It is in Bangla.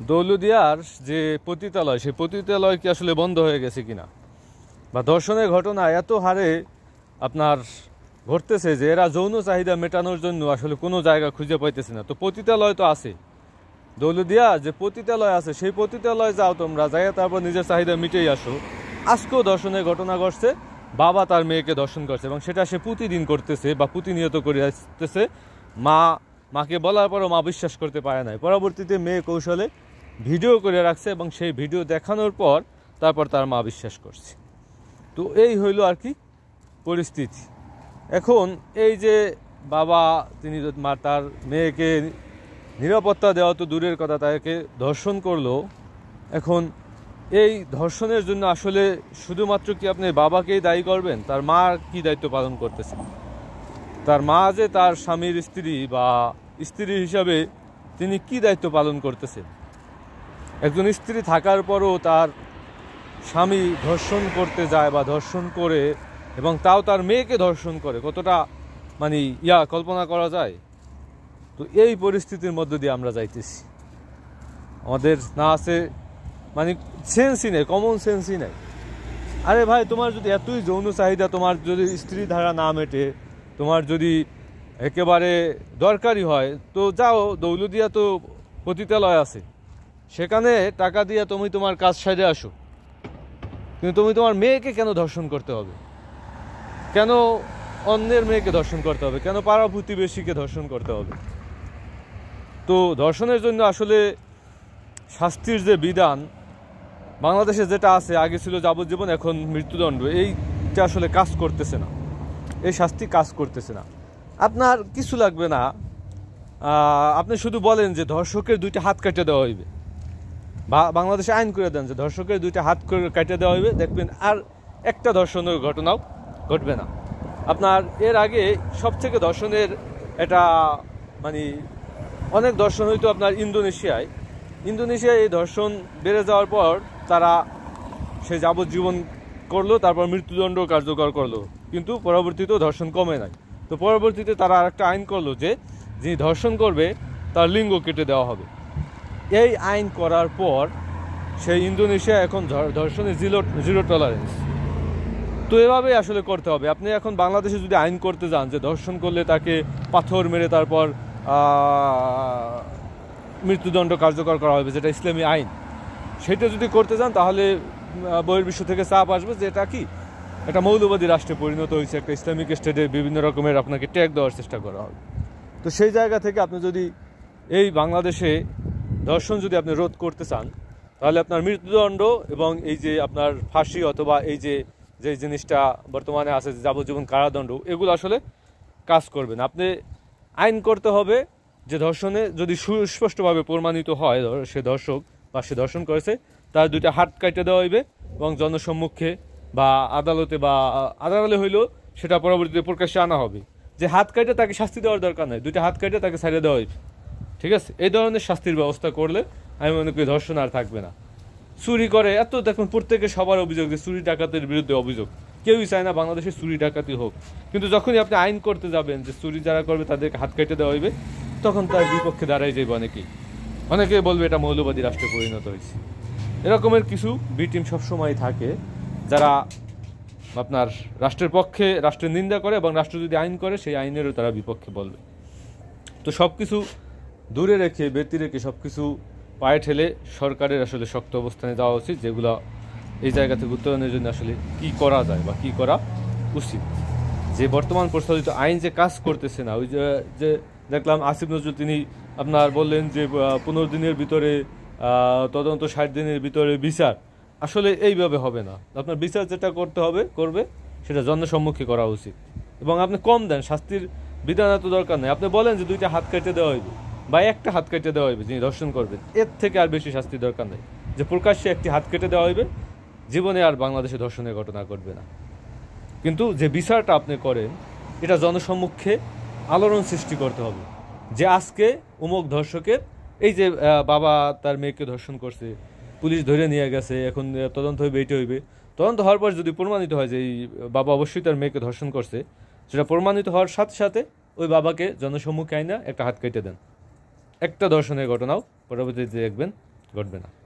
দৌলতদিয়ার যে পতিতালয়, সেই পতিতালয় কি আসলে বন্ধ হয়ে গেছে কিনা, বা ধর্ষণের ঘটনা এত হারে আপনার ঘটতেছে যে এরা যৌন চাহিদা মেটানোর জন্য আসলে কোনো জায়গা খুঁজে পাইতেছে না। তো পতিতালয় তো আছে, দৌলতদিয়া যে পতিতালয় আছে সেই পতিতালয় যাও তোমরা, যাই তারপর নিজের চাহিদা মিটেই আসো। আজকেও ধর্ষণের ঘটনা ঘটছে, বাবা তার মেয়েকে ধর্ষণ করছে এবং সেটা সে প্রতিদিন করতেছে বা প্রতিনিয়ত করে আসতেছে। মাকে বলার পরও মা বিশ্বাস করতে পারে নাই। পরবর্তীতে মেয়ে কৌশলে ভিডিও করে রাখছে এবং সেই ভিডিও দেখানোর পর তারপর তার মা বিশ্বাস করছে। তো এই হইল আর কি পরিস্থিতি। এখন এই যে বাবা তিনি তার মেয়েকে নিরাপত্তা দেওয়া তো দূরের কথা, তাকে ধর্ষণ করলো। এখন এই ধর্ষণের জন্য আসলে শুধুমাত্র কি আপনি বাবাকেই দায়ী করবেন? তার মা কি দায়িত্ব পালন করতেছে? তার মা যে তার স্বামীর স্ত্রী বা স্ত্রী হিসাবে তিনি কি দায়িত্ব পালন করতেছেন? একজন স্ত্রী থাকার পরও তার স্বামী ধর্ষণ করতে যায় বা ধর্ষণ করে, এবং তাও তার মেয়েকে ধর্ষণ করে, কতটা মানে কল্পনা করা যায়? তো এই পরিস্থিতির মধ্য দিয়ে আমরা যাইতেছি। আমাদের না আছে মানে সেন্সই নেই, কমন সেন্সই নেই। আরে ভাই, তোমার যদি এতই যৌন চাহিদা, তোমার যদি স্ত্রী ধারা না মেটে, তোমার যদি একেবারে দরকারি হয়, তো যাও, দৌলতদিয়া তো পতিতালয় আছে, সেখানে টাকা দিয়ে তুমি তোমার কাজ সাইডে আসো। কিন্তু তুমি তোমার মেয়েকে কেন ধর্ষণ করতে হবে? কেন অন্যের মেয়েকে ধর্ষণ করতে হবে? কেন পাড়া প্রতিবেশীকে ধর্ষণ করতে হবে? তো ধর্ষণের জন্য আসলে শাস্তির যে বিধান বাংলাদেশে যেটা আছে, আগে ছিল যাবজ্জীবন, এখন মৃত্যুদণ্ড, এইটা আসলে কাজ করতেছে না। এই শাস্তি কাজ করতেছে না। আপনার কিছু লাগবে না, আপনি শুধু বলেন যে ধর্ষকের 2টা হাত কেটে দেওয়া হইবে, বা বাংলাদেশে আইন করে দেন যে ধর্ষকের 2টা হাত কেটে দেওয়া হইবে, দেখবেন আর একটা ধর্ষণের ঘটনাও ঘটবে না। আপনার এর আগে সবথেকে ধর্ষণের এটা মানে অনেক ধর্ষণ হইতো আপনার ইন্দোনেশিয়ায় এই ধর্ষণ বেড়ে যাওয়ার পর তারা সে যাবজ্জীবন করলো, তারপর মৃত্যুদণ্ড কার্যকর করলো, কিন্তু পরবর্তীতেও ধর্ষণ কমে নাই। তো পরবর্তীতে তারা আরেকটা আইন করলো যে যিনি ধর্ষণ করবে তার লিঙ্গ কেটে দেওয়া হবে। এই আইন করার পর সেই ইন্দোনেশিয়া এখন ধর্ষণে জিরো টলারেন্স। তো এভাবেই আসলে করতে হবে। আপনি এখন বাংলাদেশে যদি আইন করতে যান যে ধর্ষণ করলে তাকে পাথর মেরে তারপর মৃত্যুদণ্ড কার্যকর করা হবে, যেটা ইসলামী আইন, সেটা যদি করতে যান তাহলে বহির্বিশ্ব থেকে চাপ আসবে যে এটা কি, এটা মৌলবাদী রাষ্ট্রে পরিণত হয়েছে, একটা ইসলামিক স্টেটে বিভিন্ন রকমের আপনাকে ট্যাগ দেওয়ার চেষ্টা করা হবে। তো সেই জায়গা থেকে আপনি যদি এই বাংলাদেশে ধর্ষণ যদি আপনি রোধ করতে চান, তাহলে আপনার মৃত্যুদণ্ড এবং এই যে আপনার ফাঁসি অথবা এই যে জিনিসটা বর্তমানে আছে যাবজ্জীবন কারাদণ্ড, এগুলো আসলে কাজ করবে না। আপনি আইন করতে হবে যে ধর্ষণে যদি সুস্পষ্টভাবে প্রমাণিত হয় সে ধর্ষক বা সে ধর্ষণ করেছে, তার 2টা হাত কাটে দেওয়া হইবে এবং জনসম্মুখে বা আদালতে হইলেও সেটা পরবর্তীতে প্রকাশ্যে আনা হবে যে হাত কাটে তাকে শাস্তি দেওয়ার দরকার নাই, 2টা হাত কাটে তাকে ছাড়িয়ে দেওয়া হইবে। ঠিক আছে, এই ধরনের শাস্তির ব্যবস্থা করলে আমি মনে করি ধর্ষণ আর থাকবে না। চুরি করে এত দেখুন, প্রত্যেকে সবার অভিযোগ যে চুরি ডাকাতের বিরুদ্ধে অভিযোগ, কেউই চায় না বাংলাদেশে চুরি ডাকাতি হোক। কিন্তু যখনই আপনি আইন করতে যাবেন যে চুরি যারা করবে তাদেরকে হাত কেটে দেওয়া হইবে, তখন তার বিপক্ষে দাঁড়াই যাবে অনেকে বলবে এটা মৌলবাদী রাষ্ট্রে পরিণত হয়েছে। এরকমের কিছু বি টিম সবসময় থাকে যারা আপনার রাষ্ট্রের পক্ষে, রাষ্ট্রের নিন্দা করে, এবং রাষ্ট্র যদি আইন করে সেই আইনেরও তারা বিপক্ষে বলবে। তো সব কিছু দূরে রেখে, ব্যতি রেখে, সব কিছু পায়ে ঠেলে সরকারের আসলে শক্ত অবস্থানে যাওয়া উচিত, যেগুলো এই জায়গা থেকে উত্তরণের জন্য আসলে কি করা যায় বা কি করা উচিত। যে বর্তমান প্রস্তাবিত আইন যে কাজ করতেছে না, ওই যে দেখলাম আসিফ নজরুল তিনি আপনার বললেন যে 15 দিনের ভিতরে তদন্ত, 60 দিনের ভিতরে বিচার। আসলে এইভাবে হবে না। আপনার বিচার যেটা করবে সেটা জনসম্মুখে করা উচিত, এবং আপনি কম দেন, শাস্তির বিধান এত দরকার নেই। আপনি বলেন যে 2টা হাত কেটে দেওয়া হইবে বা একটা হাত কেটে দেওয়া হইবে যিনি ধর্ষণ করবেন, এর থেকে আর বেশি শাস্তির দরকার নেই। যে প্রকাশ্যে একটি হাত কেটে দেওয়া হইবে, জীবনে আর বাংলাদেশে ধর্ষণের ঘটনা ঘটবে না। কিন্তু যে বিচারটা আপনি করেন এটা জনসম্মুখে আলোড়ন সৃষ্টি করতে হবে যে আজকে অমুক ধর্ষকের, এই যে বাবা তার মেয়েকে ধর্ষণ করছে, পুলিশ ধরে নিয়ে গেছে, এখন তদন্ত হইবে, এইটা হইবে। তদন্ত হওয়ার পর যদি প্রমাণিত হয় যে এই বাবা অবশ্যই তার মেয়েকে ধর্ষণ করছে, সেটা প্রমাণিত হওয়ার সাথে সাথে ওই বাবাকে জনসম্মুখে আইনা একটা হাত কেটে দেন। একটা ধর্ষণের ঘটনাও পরবর্তীতে দেখবেন ঘটবে না।